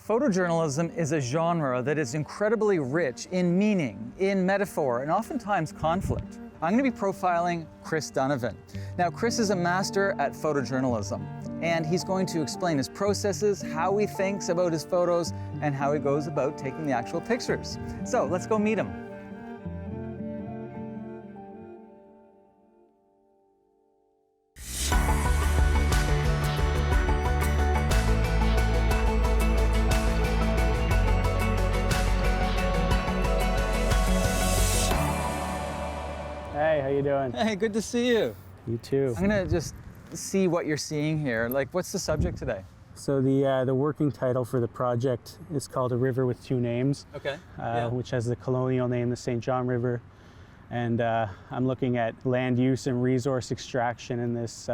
Photojournalism is a genre that is incredibly rich in meaning, in metaphor, and oftentimes conflict. I'm going to be profiling Chris Donovan. Now, Chris is a master at photojournalism, and he's going to explain his processes, how he thinks about his photos, and how he goes about taking the actual pictures. So let's go meet him. Hey, how you doing? Hey, good to see you. You too. I'm gonna just see what you're seeing here. Like, what's the subject today? So the working title for the project is called A River with Two Names, Okay. which has the colonial name, the St. John River. And I'm looking at land use and resource extraction in this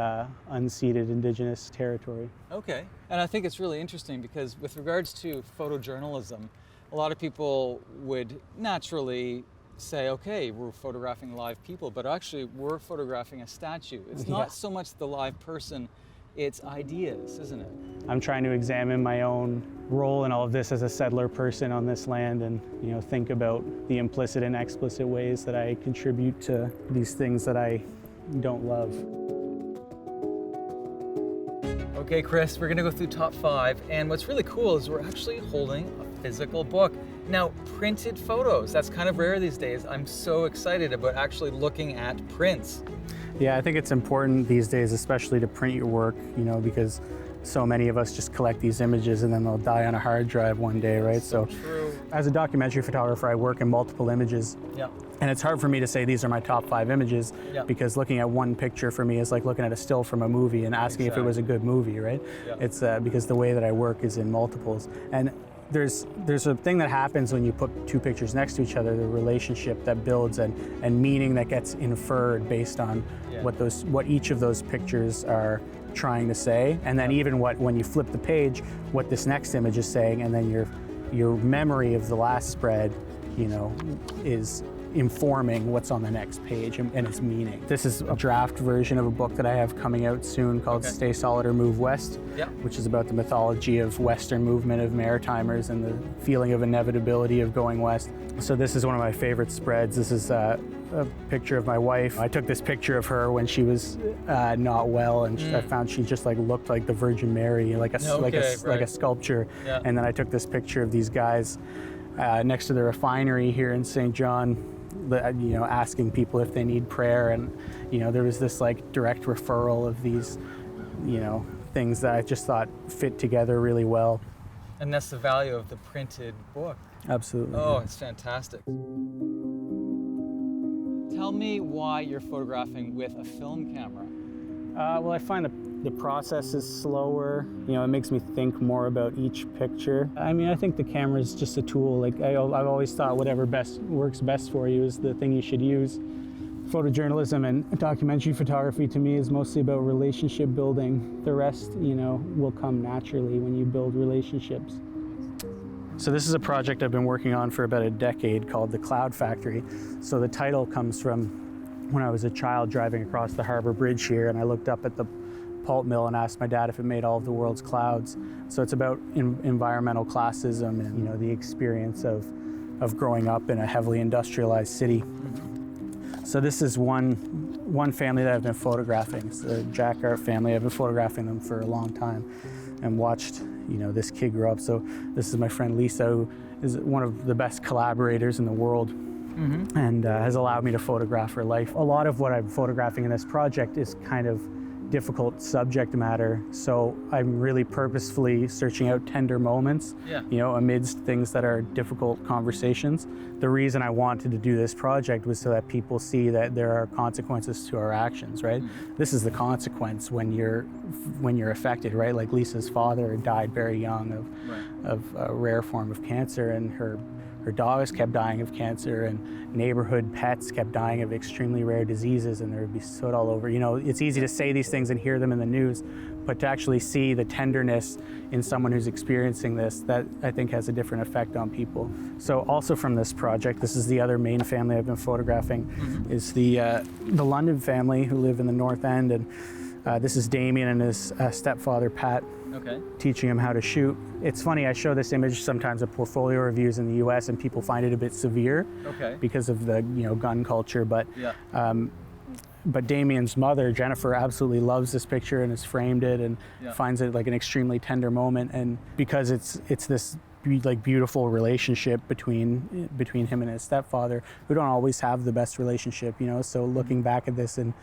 unceded indigenous territory. Okay. And I think it's really interesting because with regards to photojournalism, a lot of people would naturally say, okay, we're photographing live people, but actually we're photographing a statue. It's not so much the live person, it's ideas, isn't it? I'm trying to examine my own role in all of this as a settler person on this land and, think about the implicit and explicit ways that I contribute to these things that I don't love. Okay, Chris, we're gonna go through top 5, and what's really cool is we're actually holding a physical book. Now, printed photos, that's kind of rare these days. I'm so excited about actually looking at prints. Yeah, I think it's important these days, especially to print your work, because so many of us just collect these images and then they'll die on a hard drive one day, right? So true. As a documentary photographer, I work in multiple images. Yeah. And it's hard for me to say these are my top 5 images because looking at one picture for me is like looking at a still from a movie and asking if it was a good movie, right? Yeah. It's because the way that I work is in multiples. And there's a thing that happens when you put 2 pictures next to each other, the relationship that builds and meaning that gets inferred based on what each of those pictures are trying to say, and then even when you flip the page, what this next image is saying, and then your memory of the last spread, is informing what's on the next page and its meaning. This is a draft version of a book that I have coming out soon called Stay Solid or Move West, which is about the mythology of Western movement of Maritimers and the feeling of inevitability of going west. So this is one of my favorite spreads. This is a picture of my wife. I took this picture of her when she was not well, and I found she just looked like the Virgin Mary, like a sculpture. Yeah. And then I took this picture of these guys next to the refinery here in St. John, asking people if they need prayer, and there was this direct referral of these things that I just thought fit together really well. And that's the value of the printed book. Absolutely. Oh, it's fantastic. Tell me why you're photographing with a film camera. Well, I find the process is slower. It makes me think more about each picture. I think the camera is just a tool. I've always thought whatever works best for you is the thing you should use. Photojournalism and documentary photography to me is mostly about relationship building. The rest, will come naturally when you build relationships. So this is a project I've been working on for about a decade called The Cloud Factory. So the title comes from when I was a child driving across the Harbor Bridge here, and I looked up at the pulp mill and asked my dad if it made all of the world's clouds. So it's about environmental classism and the experience of growing up in a heavily industrialized city. So this is one family that I've been photographing. It's the Jacquard family. I've been photographing them for a long time and watched this kid grow up. So this is my friend Lisa, who is one of the best collaborators in the world. And has allowed me to photograph her life. A lot of what I'm photographing in this project is kind of difficult subject matter, so I'm really purposefully searching out tender moments, amidst things that are difficult conversations. The reason I wanted to do this project was so that people see that there are consequences to our actions, right? This is the consequence when you're affected, right? Like Lisa's father died very young of a rare form of cancer, and her dogs kept dying of cancer, and neighborhood pets kept dying of extremely rare diseases, and there would be soot all over. It's easy to say these things and hear them in the news, but to actually see the tenderness in someone who's experiencing this, that I think has a different effect on people. So also from this project, this is the other main family I've been photographing, is the London family who live in the North End, and this is Damien and his stepfather, Pat. Okay. teaching him how to shoot. It's funny, I show this image sometimes at portfolio reviews in the US and people find it a bit severe because of the gun culture, but but Damien's mother, Jennifer, absolutely loves this picture and has framed it and finds it like an extremely tender moment, and because it's this like beautiful relationship between him and his stepfather, who don't always have the best relationship, so looking back at this and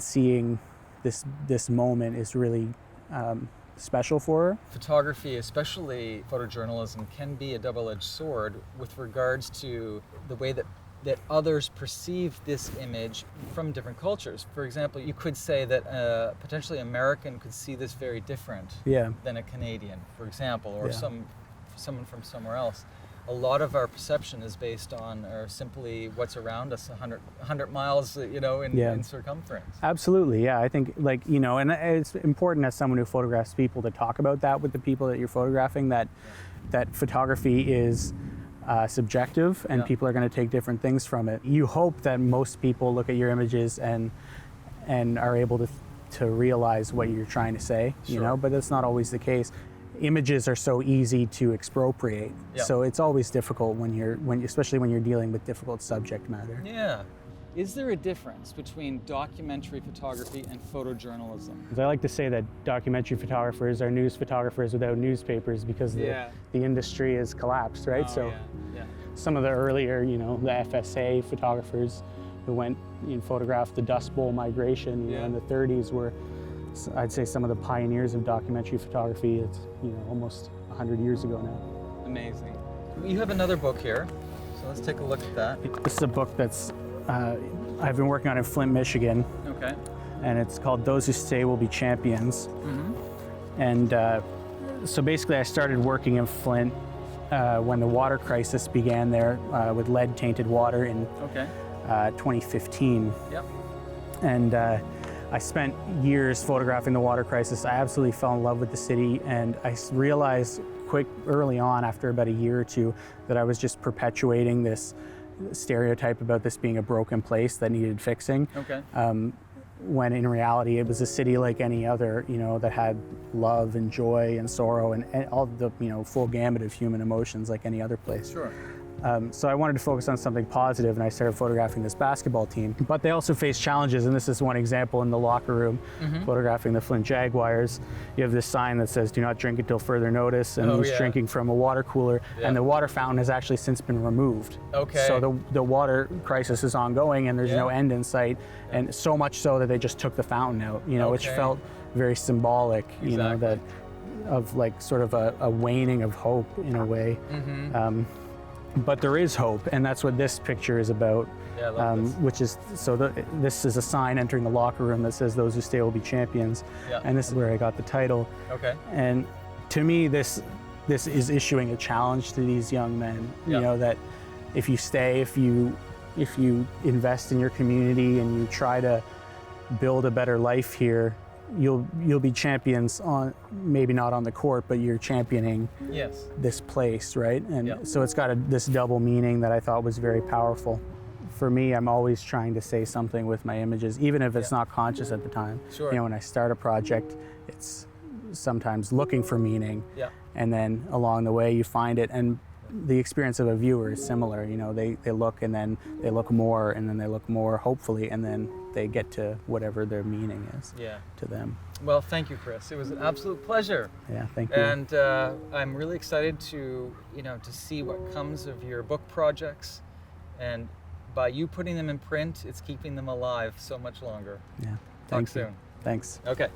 seeing this moment is really special for her. Photography, especially photojournalism, can be a double-edged sword with regards to the way that others perceive this image from different cultures. For example, you could say that potentially American could see this very different than a Canadian, for example, or someone from somewhere else. A lot of our perception is based on simply what's around us 100 miles, in circumference. Absolutely, yeah. I think and it's important as someone who photographs people to talk about that with the people that you're photographing, that photography is subjective and people are going to take different things from it. You hope that most people look at your images and are able to realize what you're trying to say, but that's not always the case. Images are so easy to expropriate, so it's always difficult especially when you're dealing with difficult subject matter. Yeah. Is there a difference between documentary photography and photojournalism? I like to say that documentary photographers are news photographers without newspapers because the industry has collapsed, right? Some of the earlier, the FSA photographers who went and photographed the Dust Bowl migration in the 30s were, I'd say, some of the pioneers of documentary photography. It's almost 100 years ago now. Amazing. You have another book here, so let's take a look at that. This is a book that's I've been working on in Flint, Michigan. Okay. And it's called Those Who Stay Will Be Champions. And so basically I started working in Flint when the water crisis began there with lead-tainted water in 2015. Yep. And I spent years photographing the water crisis. I absolutely fell in love with the city, and I realized early on, after about a year or two, that I was just perpetuating this stereotype about this being a broken place that needed fixing. Okay. When in reality it was a city like any other, that had love and joy and sorrow and all the full gamut of human emotions like any other place. Sure. So I wanted to focus on something positive, and I started photographing this basketball team. But they also face challenges, and this is one example in the locker room, photographing the Flint Jaguars. You have this sign that says, "Do not drink until further notice," and he's drinking from a water cooler, and the water fountain has actually since been removed. Okay. So the water crisis is ongoing, and there's no end in sight, and so much so that they just took the fountain out, which felt very symbolic, that of like sort of a waning of hope in a way. But there is hope, and that's what this picture is about. Yeah, I love this. Which is, this is a sign entering the locker room that says, "Those who stay will be champions." Yeah. And this is where I got the title. Okay. And to me, this is issuing a challenge to these young men, that if you stay, if you invest in your community and you try to build a better life here, you'll be champions maybe not on the court, but you're championing this place, right? And so it's got this double meaning that I thought was very powerful. For me, I'm always trying to say something with my images, even if it's not conscious at the time. Sure. When I start a project, it's sometimes looking for meaning, and then along the way you find it. And the experience of a viewer is similar. They look, and then they look more, and then they look more, hopefully, and then they get to whatever their meaning is to them. Well, thank you, Chris. It was an absolute pleasure. Yeah, thank you. And I'm really excited to see what comes of your book projects, and by you putting them in print, it's keeping them alive so much longer. Yeah. Talk soon. Thanks. Okay.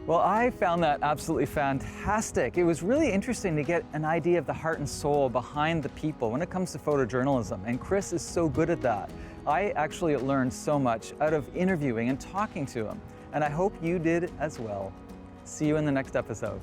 Well, I found that absolutely fantastic. It was really interesting to get an idea of the heart and soul behind the people when it comes to photojournalism, and Chris is so good at that. I actually learned so much out of interviewing and talking to him, and I hope you did as well. See you in the next episode.